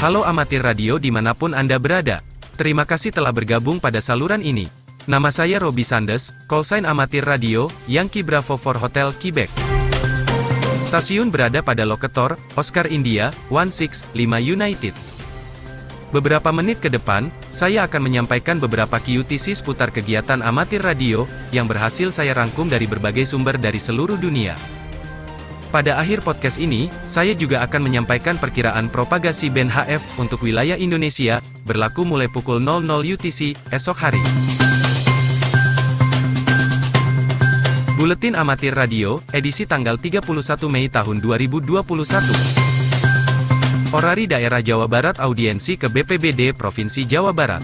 Halo amatir radio dimanapun Anda berada. Terima kasih telah bergabung pada saluran ini. Nama saya Robi Sandes, callsign amatir radio, Yankee Bravo for Hotel Quebec. Stasiun berada pada lokator, Oscar India, 165 United. Beberapa menit ke depan, saya akan menyampaikan beberapa QTC seputar kegiatan amatir radio, yang berhasil saya rangkum dari berbagai sumber dari seluruh dunia. Pada akhir podcast ini, saya juga akan menyampaikan perkiraan propagasi band HF untuk wilayah Indonesia, berlaku mulai pukul 00 UTC, esok hari. Buletin Amatir Radio, edisi tanggal 31 Mei tahun 2021. Orari Daerah Jawa Barat audiensi ke BPBD Provinsi Jawa Barat.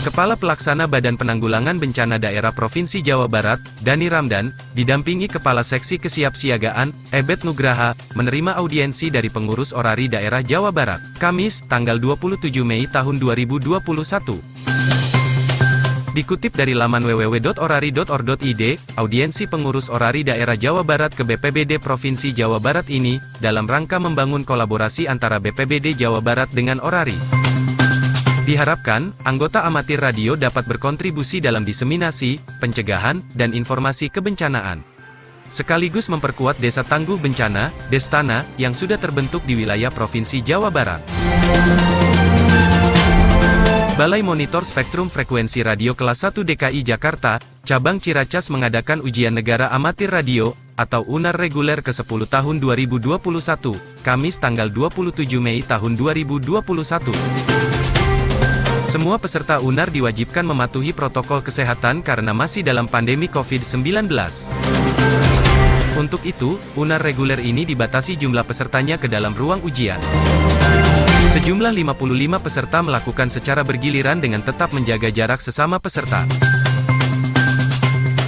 Kepala Pelaksana Badan Penanggulangan Bencana Daerah Provinsi Jawa Barat, Dani Ramdan, didampingi Kepala Seksi Kesiapsiagaan, Ebet Nugraha, menerima audiensi dari pengurus Orari Daerah Jawa Barat, Kamis, tanggal 27 Mei tahun 2021. Dikutip dari laman www.orari.or.id, audiensi pengurus Orari Daerah Jawa Barat ke BPBD Provinsi Jawa Barat ini, dalam rangka membangun kolaborasi antara BPBD Jawa Barat dengan Orari. Diharapkan, anggota amatir radio dapat berkontribusi dalam diseminasi, pencegahan, dan informasi kebencanaan. Sekaligus memperkuat Desa Tangguh Bencana, Destana, yang sudah terbentuk di wilayah Provinsi Jawa Barat. Balai Monitor Spektrum Frekuensi Radio Kelas 1 DKI Jakarta, Cabang Ciracas mengadakan ujian negara amatir radio, atau UNAR reguler ke-10 tahun 2021, Kamis tanggal 27 Mei tahun 2021. Semua peserta UNAR diwajibkan mematuhi protokol kesehatan karena masih dalam pandemi COVID-19. Untuk itu, UNAR reguler ini dibatasi jumlah pesertanya ke dalam ruang ujian. Sejumlah 55 peserta melakukan secara bergiliran dengan tetap menjaga jarak sesama peserta.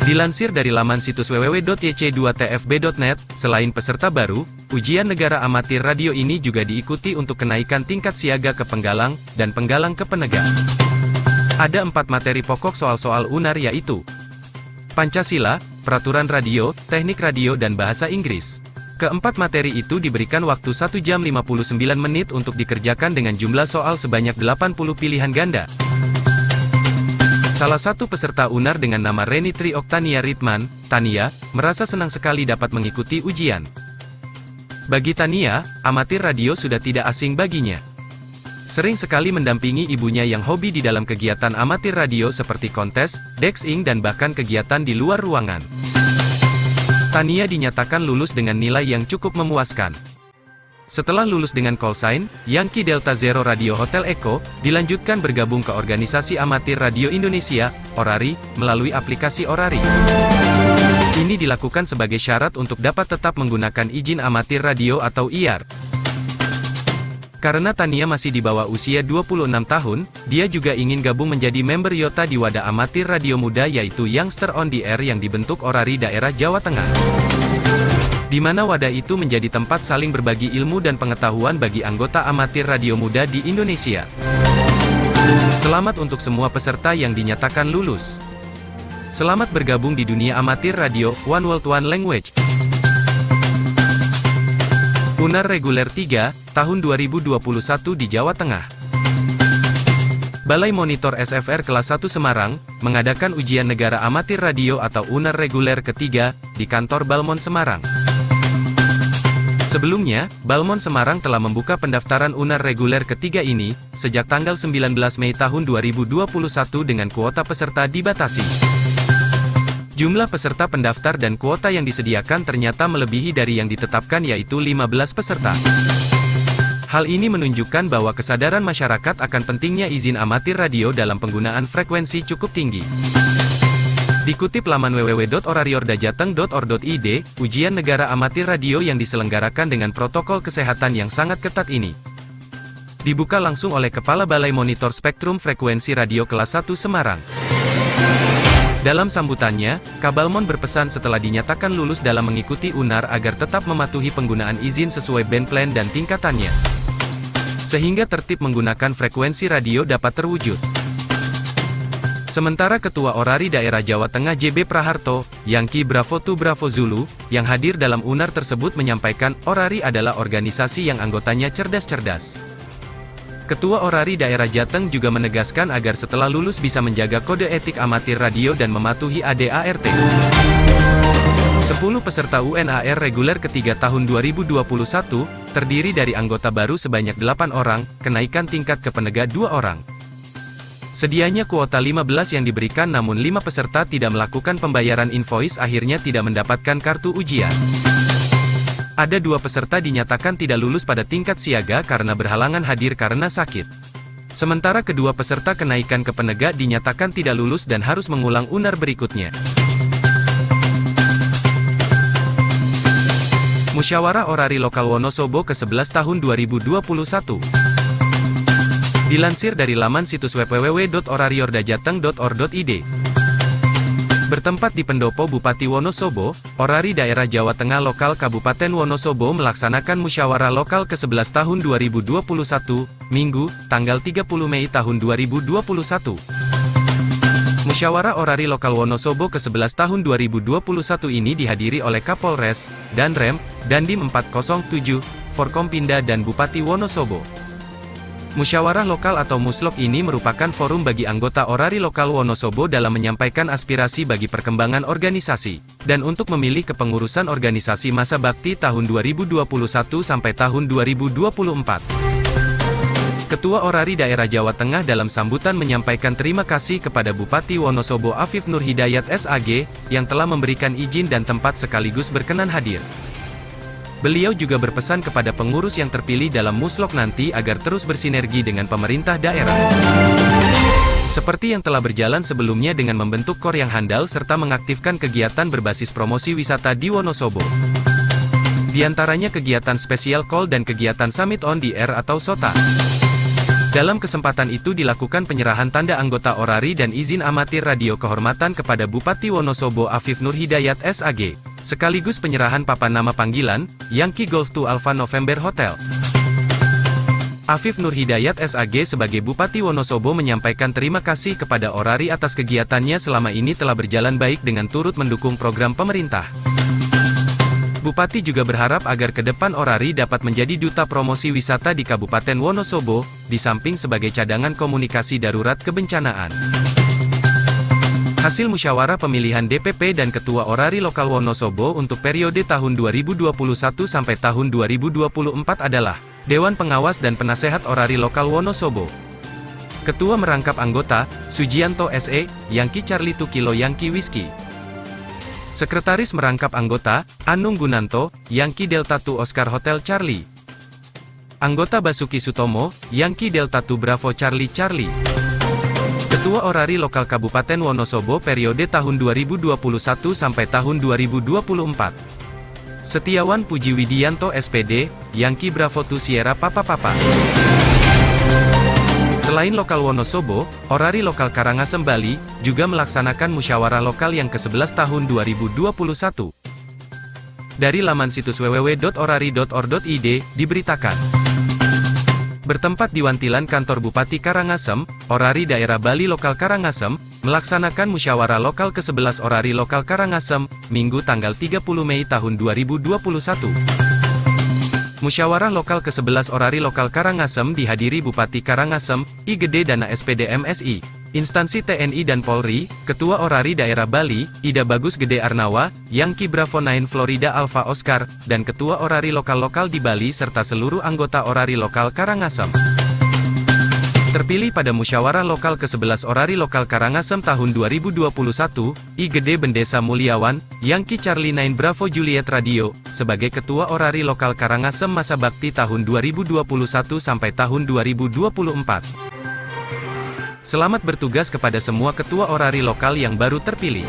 Dilansir dari laman situs www.yc2tfb.net, selain peserta baru, ujian negara amatir radio ini juga diikuti untuk kenaikan tingkat siaga ke penggalang, dan penggalang ke penegak. Ada 4 materi pokok soal-soal UNAR yaitu Pancasila, Peraturan Radio, Teknik Radio dan Bahasa Inggris. Keempat materi itu diberikan waktu 1 jam 59 menit untuk dikerjakan dengan jumlah soal sebanyak 80 pilihan ganda. Salah satu peserta UNAR dengan nama Reni Tri Oktania Ritman, Tania, merasa senang sekali dapat mengikuti ujian. Bagi Tania, amatir radio sudah tidak asing baginya. Sering sekali mendampingi ibunya yang hobi di dalam kegiatan amatir radio seperti kontes, dexing dan bahkan kegiatan di luar ruangan. Tania dinyatakan lulus dengan nilai yang cukup memuaskan. Setelah lulus dengan callsign, Yankee Delta Zero Radio Hotel Echo, dilanjutkan bergabung ke Organisasi Amatir Radio Indonesia, Orari, melalui aplikasi Orari. Ini dilakukan sebagai syarat untuk dapat tetap menggunakan izin amatir radio atau IAR. Karena Tania masih di bawah usia 26 tahun, dia juga ingin gabung menjadi member YOTA di wadah amatir radio muda yaitu Youngster on the Air yang dibentuk Orari Daerah Jawa Tengah. Di mana wadah itu menjadi tempat saling berbagi ilmu dan pengetahuan bagi anggota amatir radio muda di Indonesia. Selamat untuk semua peserta yang dinyatakan lulus. Selamat bergabung di dunia amatir radio, One World One Language. UNAR reguler 3, tahun 2021 di Jawa Tengah. Balai Monitor SFR Kelas 1 Semarang, mengadakan ujian negara amatir radio atau UNAR reguler ketiga, di kantor Balmon Semarang. Sebelumnya, Balmon Semarang telah membuka pendaftaran UNAR reguler ketiga ini, sejak tanggal 19 Mei tahun 2021 dengan kuota peserta dibatasi. Jumlah peserta pendaftar dan kuota yang disediakan ternyata melebihi dari yang ditetapkan yaitu 15 peserta. Hal ini menunjukkan bahwa kesadaran masyarakat akan pentingnya izin amatir radio dalam penggunaan frekuensi cukup tinggi. Dikutip laman www.orariordajateng.or.id, ujian negara amatir radio yang diselenggarakan dengan protokol kesehatan yang sangat ketat ini dibuka langsung oleh Kepala Balai Monitor Spektrum Frekuensi Radio Kelas 1 Semarang. Dalam sambutannya, Kabalmon berpesan setelah dinyatakan lulus dalam mengikuti UNAR agar tetap mematuhi penggunaan izin sesuai band plan dan tingkatannya, sehingga tertib menggunakan frekuensi radio dapat terwujud. Sementara Ketua Orari Daerah Jawa Tengah JB Praharto, Yankee Bravo 2 Bravo Zulu, yang hadir dalam UNAR tersebut menyampaikan, Orari adalah organisasi yang anggotanya cerdas-cerdas. Ketua Orari Daerah Jateng juga menegaskan agar setelah lulus bisa menjaga kode etik amatir radio dan mematuhi ADART. 10 peserta UNAR reguler ketiga tahun 2021, terdiri dari anggota baru sebanyak 8 orang, kenaikan tingkat ke penegak 2 orang. Sedianya kuota 15 yang diberikan namun 5 peserta tidak melakukan pembayaran invoice akhirnya tidak mendapatkan kartu ujian. Ada 2 peserta dinyatakan tidak lulus pada tingkat siaga karena berhalangan hadir karena sakit. Sementara kedua peserta kenaikan ke penegak dinyatakan tidak lulus dan harus mengulang UNAR berikutnya. Musyawarah Orari Lokal Wonosobo ke-11 tahun 2021. Dilansir dari laman situs web www.orariordajateng.or.id. Bertempat di Pendopo Bupati Wonosobo, Orari Daerah Jawa Tengah Lokal Kabupaten Wonosobo melaksanakan Musyawarah Lokal ke-11 tahun 2021, Minggu, tanggal 30 Mei tahun 2021. Musyawarah Orari Lokal Wonosobo ke-11 tahun 2021 ini dihadiri oleh Kapolres, Danrem, Dandim 407, Forkompinda dan Bupati Wonosobo. Musyawarah Lokal atau Muslok ini merupakan forum bagi anggota Orari Lokal Wonosobo dalam menyampaikan aspirasi bagi perkembangan organisasi, dan untuk memilih kepengurusan organisasi masa bakti tahun 2021 sampai tahun 2024. Ketua Orari Daerah Jawa Tengah dalam sambutan menyampaikan terima kasih kepada Bupati Wonosobo Afif Nur Hidayat SAG, yang telah memberikan izin dan tempat sekaligus berkenan hadir. Beliau juga berpesan kepada pengurus yang terpilih dalam Muslok nanti agar terus bersinergi dengan pemerintah daerah. Seperti yang telah berjalan sebelumnya dengan membentuk KOR yang handal serta mengaktifkan kegiatan berbasis promosi wisata di Wonosobo. Di antaranya kegiatan Special Call dan kegiatan Summit on the Air atau SOTA. Dalam kesempatan itu dilakukan penyerahan tanda anggota Orari dan izin amatir radio kehormatan kepada Bupati Wonosobo Afif Nur Hidayat SAG. Sekaligus penyerahan papan nama panggilan, Yankee Golf 2 Alpha November Hotel. Afif Nur Hidayat SAG sebagai Bupati Wonosobo menyampaikan terima kasih kepada Orari atas kegiatannya selama ini telah berjalan baik dengan turut mendukung program pemerintah. Bupati juga berharap agar ke depan Orari dapat menjadi duta promosi wisata di Kabupaten Wonosobo, di samping sebagai cadangan komunikasi darurat kebencanaan. Hasil musyawarah pemilihan DPP dan Ketua Orari Lokal Wonosobo untuk periode tahun 2021 sampai tahun 2024 adalah Dewan Pengawas dan Penasehat Orari Lokal Wonosobo. Ketua merangkap anggota, Sujianto SE, Yankee Charlie 2 Kilo Yankee Whiskey. Sekretaris merangkap anggota, Anung Gunanto, Yankee Delta 2 Oscar Hotel Charlie. Anggota Basuki Sutomo, Yankee Delta 2 Bravo Charlie Charlie. Ketua Orari Lokal Kabupaten Wonosobo periode tahun 2021 sampai tahun 2024. Setiawan Puji Widianto SPD, Yankee Bravo 2 Sierra Papa Papa. Selain Lokal Wonosobo, Orari Lokal Karangasem Bali, juga melaksanakan musyawarah lokal yang ke-11 tahun 2021. Dari laman situs www.orari.or.id, diberitakan. Bertempat di Wantilan Kantor Bupati Karangasem, Orari Daerah Bali Lokal Karangasem, melaksanakan musyawarah lokal ke-11 Orari Lokal Karangasem, Minggu tanggal 30 Mei tahun 2021. Musyawarah lokal ke-11 Orari Lokal Karangasem dihadiri Bupati Karangasem, I Gede Dana SPD MSI, instansi TNI dan Polri, Ketua Orari Daerah Bali, Ida Bagus Gede Arnawa, Yankee Bravo 9 Florida Alpha Oscar, dan Ketua Orari Lokal-Lokal di Bali serta seluruh anggota Orari Lokal Karangasem. Terpilih pada musyawarah lokal ke-11 Orari Lokal Karangasem tahun 2021, I Gede Bendesa Mulyawan, Yankee Charlie 9 Bravo Juliet Radio, sebagai Ketua Orari Lokal Karangasem masa bakti tahun 2021 sampai tahun 2024. Selamat bertugas kepada semua Ketua Orari Lokal yang baru terpilih.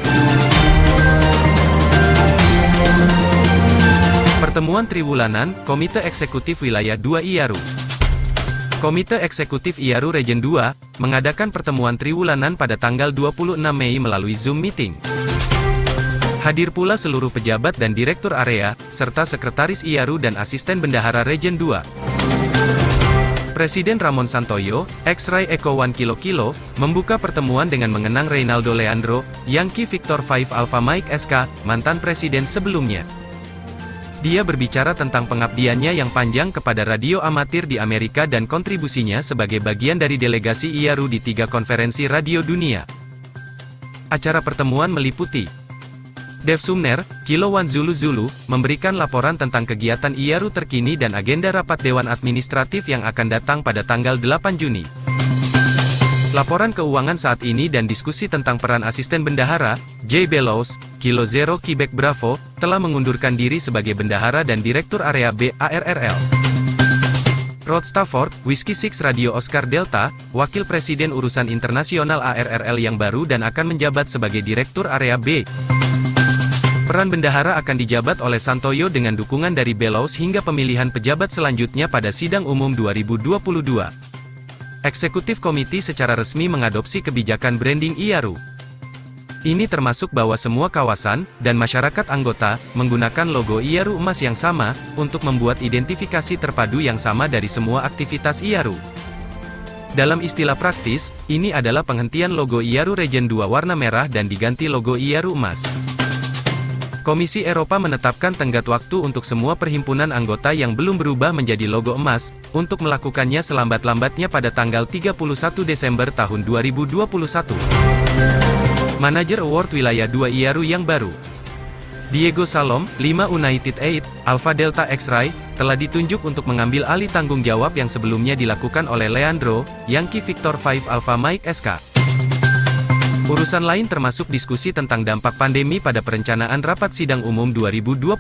Pertemuan Triwulanan, Komite Eksekutif Wilayah 2 IARU. Komite Eksekutif IARU Region 2, mengadakan pertemuan triwulanan pada tanggal 26 Mei melalui Zoom Meeting. Hadir pula seluruh pejabat dan direktur area, serta sekretaris IARU dan asisten bendahara Region 2. Presiden Ramon Santoyo, X-Ray Echo 1 Kilo, membuka pertemuan dengan mengenang Reynaldo Leandro, Yankee Victor 5 Alpha Mike SK, mantan presiden sebelumnya. Dia berbicara tentang pengabdiannya yang panjang kepada radio amatir di Amerika dan kontribusinya sebagai bagian dari delegasi IARU di 3 konferensi radio dunia. Acara pertemuan meliputi Dev Sumner, Kilo 1 Zulu, memberikan laporan tentang kegiatan IARU terkini dan agenda rapat Dewan Administratif yang akan datang pada tanggal 8 Juni. Laporan keuangan saat ini dan diskusi tentang peran asisten bendahara, Jay Bellows, Kilo 0 Quebec Bravo, telah mengundurkan diri sebagai bendahara dan direktur area B, ARRL. Rod Stafford, Whiskey 6 Radio Oscar Delta, wakil presiden urusan internasional ARRL yang baru dan akan menjabat sebagai direktur area B. Peran bendahara akan dijabat oleh Santoyo dengan dukungan dari Bellows hingga pemilihan pejabat selanjutnya pada sidang umum 2022. Eksekutif komite secara resmi mengadopsi kebijakan branding IARU. Ini termasuk bahwa semua kawasan dan masyarakat anggota menggunakan logo IARU emas yang sama untuk membuat identifikasi terpadu yang sama dari semua aktivitas IARU. Dalam istilah praktis, ini adalah penghentian logo IARU Region 2 warna merah dan diganti logo IARU emas. Komisi Eropa menetapkan tenggat waktu untuk semua perhimpunan anggota yang belum berubah menjadi logo emas, untuk melakukannya selambat-lambatnya pada tanggal 31 Desember tahun 2021. Manager Award Wilayah 2 IARU yang baru, Diego Salom, 5 United 8, Alpha Delta X-Ray, telah ditunjuk untuk mengambil alih tanggung jawab yang sebelumnya dilakukan oleh Leandro, Yankee Victor 5 Alpha Mike SK. Urusan lain termasuk diskusi tentang dampak pandemi pada perencanaan rapat sidang umum 2022.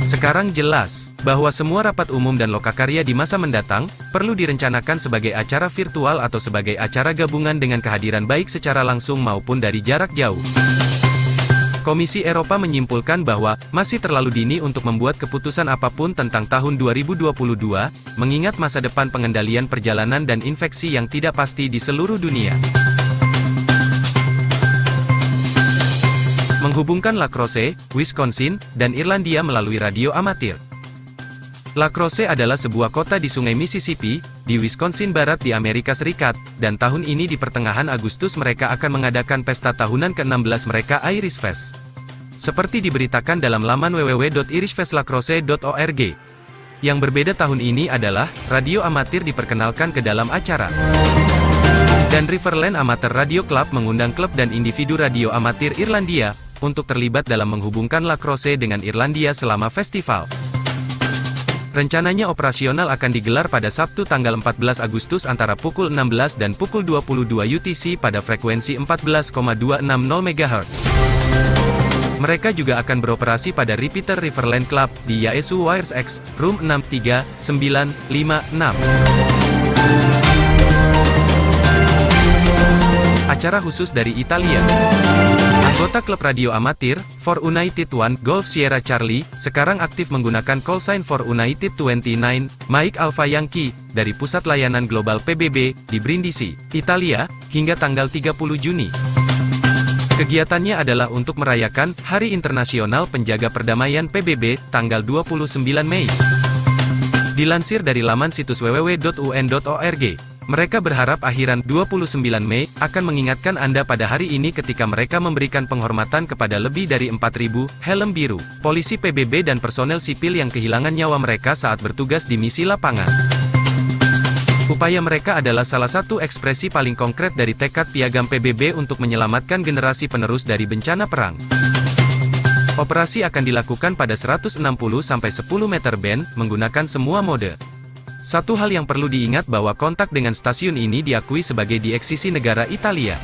Sekarang jelas, bahwa semua rapat umum dan lokakarya di masa mendatang, perlu direncanakan sebagai acara virtual atau sebagai acara gabungan dengan kehadiran baik secara langsung maupun dari jarak jauh. Komisi Eropa menyimpulkan bahwa, masih terlalu dini untuk membuat keputusan apapun tentang tahun 2022, mengingat masa depan pengendalian perjalanan dan infeksi yang tidak pasti di seluruh dunia. Menghubungkan La Crosse, Wisconsin, dan Irlandia melalui radio amatir. La Crosse adalah sebuah kota di Sungai Mississippi, di Wisconsin Barat di Amerika Serikat, dan tahun ini di pertengahan Agustus mereka akan mengadakan pesta tahunan ke-16 mereka Irish Fest. Seperti diberitakan dalam laman www.irishfestlacrosse.org. Yang berbeda tahun ini adalah, radio amatir diperkenalkan ke dalam acara. Dan Riverland Amateur Radio Club mengundang klub dan individu radio amatir Irlandia, untuk terlibat dalam menghubungkan La Crosse dengan Irlandia selama festival. Rencananya operasional akan digelar pada Sabtu tanggal 14 Agustus antara pukul 16 dan pukul 22 UTC pada frekuensi 14,260 MHz. Mereka juga akan beroperasi pada repeater Riverland Club, di Yaesu Wires X, Room 63956. Acara khusus dari Italia. Anggota klub radio amatir, For United 1, Golf Sierra Charlie, sekarang aktif menggunakan callsign For United 29, Mike Alpha Yankee, dari Pusat Layanan Global PBB, di Brindisi, Italia, hingga tanggal 30 Juni. Kegiatannya adalah untuk merayakan Hari Internasional Penjaga Perdamaian PBB, tanggal 29 Mei. Dilansir dari laman situs www.un.org. Mereka berharap akhiran 29 Mei, akan mengingatkan Anda pada hari ini ketika mereka memberikan penghormatan kepada lebih dari 4.000 helm biru, polisi PBB dan personel sipil yang kehilangan nyawa mereka saat bertugas di misi lapangan. Upaya mereka adalah salah satu ekspresi paling konkret dari tekad piagam PBB untuk menyelamatkan generasi penerus dari bencana perang. Operasi akan dilakukan pada 160-10 meter band, menggunakan semua mode. Satu hal yang perlu diingat bahwa kontak dengan stasiun ini diakui sebagai dieksisi negara Italia.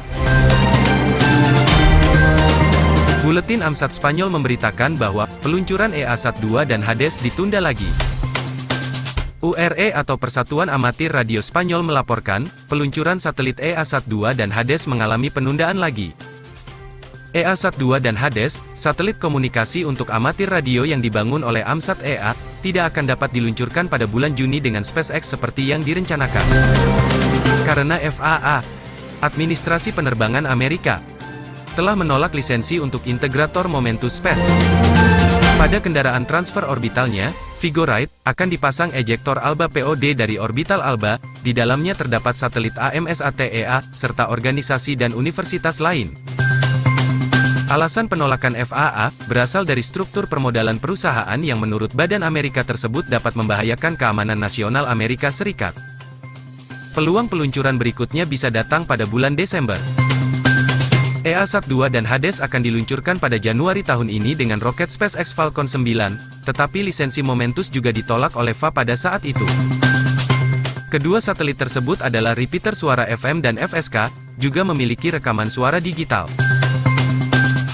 Buletin AMSAT Spanyol memberitakan bahwa peluncuran EASAT-2 dan Hades ditunda lagi. URE atau Persatuan Amatir Radio Spanyol melaporkan, peluncuran satelit EASAT-2 dan Hades mengalami penundaan lagi. EASAT-2 dan Hades, satelit komunikasi untuk amatir radio yang dibangun oleh AMSAT EA, tidak akan dapat diluncurkan pada bulan Juni dengan SpaceX seperti yang direncanakan. Karena FAA, Administrasi Penerbangan Amerika, telah menolak lisensi untuk integrator Momentus Space. Pada kendaraan transfer orbitalnya, Vigoride akan dipasang ejektor ALBA POD dari orbital ALBA, di dalamnya terdapat satelit AMSATEA, serta organisasi dan universitas lain. Alasan penolakan FAA, berasal dari struktur permodalan perusahaan yang menurut Badan Amerika tersebut dapat membahayakan keamanan nasional Amerika Serikat. Peluang peluncuran berikutnya bisa datang pada bulan Desember. EASat-2 dan Hades akan diluncurkan pada Januari tahun ini dengan roket SpaceX Falcon 9, tetapi lisensi Momentus juga ditolak oleh FAA pada saat itu. Kedua satelit tersebut adalah repeater suara FM dan FSK, juga memiliki rekaman suara digital.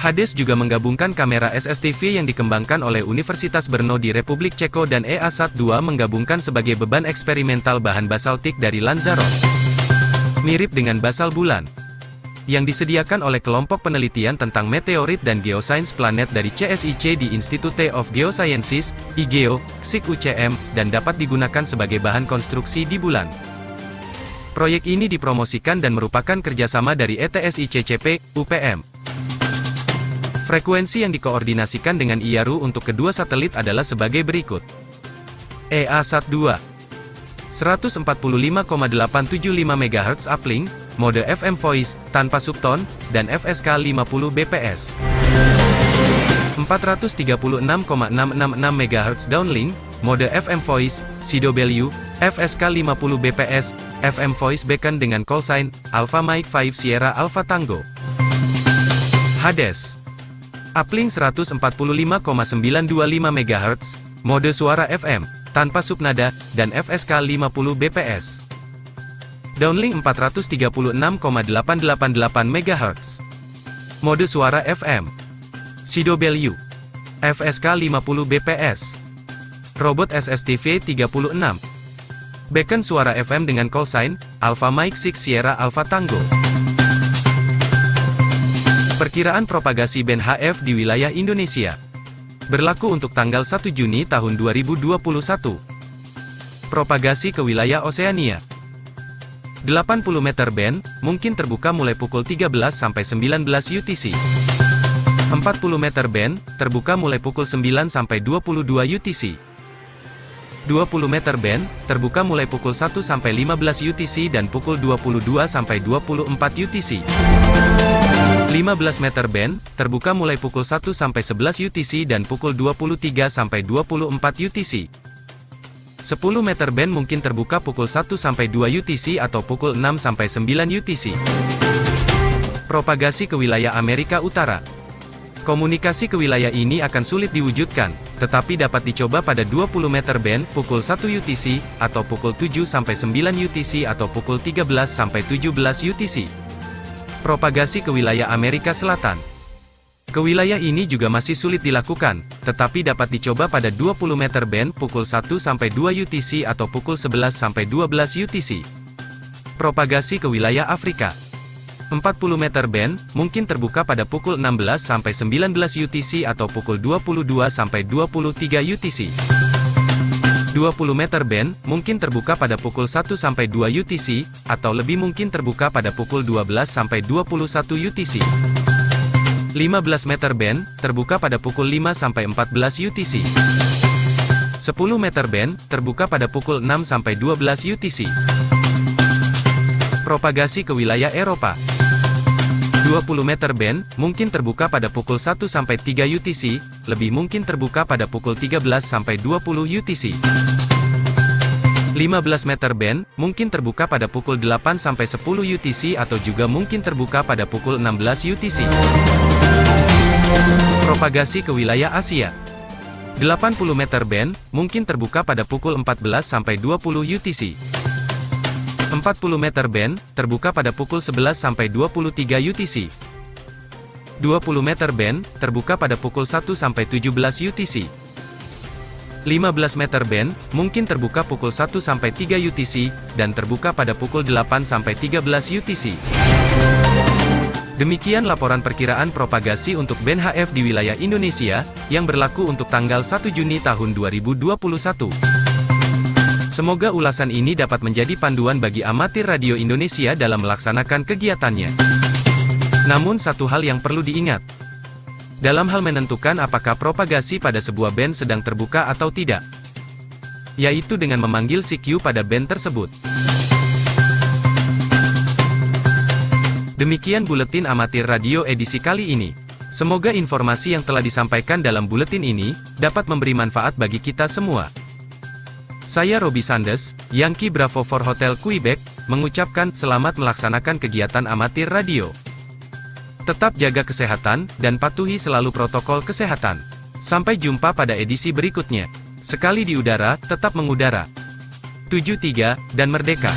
Hades juga menggabungkan kamera SSTV yang dikembangkan oleh Universitas Brno di Republik Ceko dan EASat-2 menggabungkan sebagai beban eksperimental bahan basaltik dari Lanzarote. Mirip dengan basal bulan yang disediakan oleh kelompok penelitian tentang meteorit dan geosains planet dari CSIC di Institute of Geosciences, IGEO, SIK UCM, dan dapat digunakan sebagai bahan konstruksi di bulan. Proyek ini dipromosikan dan merupakan kerjasama dari ETSICCP, UPM. Frekuensi yang dikoordinasikan dengan IARU untuk kedua satelit adalah sebagai berikut. EASat-2 145,875 MHz uplink, mode FM voice, tanpa subton, dan FSK 50 bps. 436,666 MHz downlink, mode FM voice, CW, FSK 50 bps, FM voice beacon dengan callsign, Alpha Mike 5 Sierra Alpha Tango. Hades uplink 145,925 MHz, mode suara FM, tanpa subnada, dan FSK 50 bps. Downlink 436,888 MHz. Mode suara FM. CW. FSK 50 bps. Robot SSTV 36. Beacon suara FM dengan callsign, Alpha Mike 6 Sierra Alpha Tango. Perkiraan propagasi band HF di wilayah Indonesia. Berlaku untuk tanggal 1 Juni tahun 2021. Propagasi ke wilayah Oseania. 80 meter band, mungkin terbuka mulai pukul 13 sampai 19 UTC. 40 meter band, terbuka mulai pukul 9 sampai 22 UTC. 20 meter band, terbuka mulai pukul 1 sampai 15 UTC dan pukul 22 sampai 24 UTC. 15 meter band, terbuka mulai pukul 1 sampai 11 UTC dan pukul 23 sampai 24 UTC. 10 meter band mungkin terbuka pukul 1 sampai 2 UTC atau pukul 6 sampai 9 UTC. Propagasi ke wilayah Amerika Utara. Komunikasi ke wilayah ini akan sulit diwujudkan, tetapi dapat dicoba pada 20 meter band pukul 1 UTC atau pukul 7 sampai 9 UTC atau pukul 13 sampai 17 UTC. Propagasi ke wilayah Amerika Selatan. Ke wilayah ini juga masih sulit dilakukan, tetapi dapat dicoba pada 20 meter band pukul 1 sampai 2 UTC atau pukul 11 sampai 12 UTC. Propagasi ke wilayah Afrika. 40 meter band mungkin terbuka pada pukul 16 sampai 19 UTC atau pukul 22 sampai 23 UTC. 20 meter band mungkin terbuka pada pukul 1 sampai 2 UTC atau lebih mungkin terbuka pada pukul 12 sampai 21 UTC. 15 meter band terbuka pada pukul 5 sampai 14 UTC. 10 meter band terbuka pada pukul 6 sampai 12 UTC. Propagasi ke wilayah Eropa. 20 meter band mungkin terbuka pada pukul 1 sampai 3 UTC, lebih mungkin terbuka pada pukul 13 sampai 20 UTC. 15 meter band mungkin terbuka pada pukul 8 sampai 10 UTC atau juga mungkin terbuka pada pukul 16 UTC. Propagasi ke wilayah Asia. 80 meter band mungkin terbuka pada pukul 14 sampai 20 UTC. 40 meter band terbuka pada pukul 11 sampai 23 UTC. 20 meter band terbuka pada pukul 1 sampai 17 UTC. 15 meter band mungkin terbuka pukul 1 sampai 3 UTC dan terbuka pada pukul 8 sampai 13 UTC. Demikian laporan perkiraan propagasi untuk band HF di wilayah Indonesia yang berlaku untuk tanggal 1 Juni tahun 2021. Semoga ulasan ini dapat menjadi panduan bagi amatir radio Indonesia dalam melaksanakan kegiatannya. Namun satu hal yang perlu diingat, dalam hal menentukan apakah propagasi pada sebuah band sedang terbuka atau tidak, yaitu dengan memanggil si Q pada band tersebut. Demikian buletin amatir radio edisi kali ini. Semoga informasi yang telah disampaikan dalam buletin ini dapat memberi manfaat bagi kita semua. Saya Robi Sandes, Yankee Bravo for Hotel Quebec, mengucapkan selamat melaksanakan kegiatan amatir radio. Tetap jaga kesehatan dan patuhi selalu protokol kesehatan. Sampai jumpa pada edisi berikutnya. Sekali di udara, tetap mengudara. 73 dan merdeka.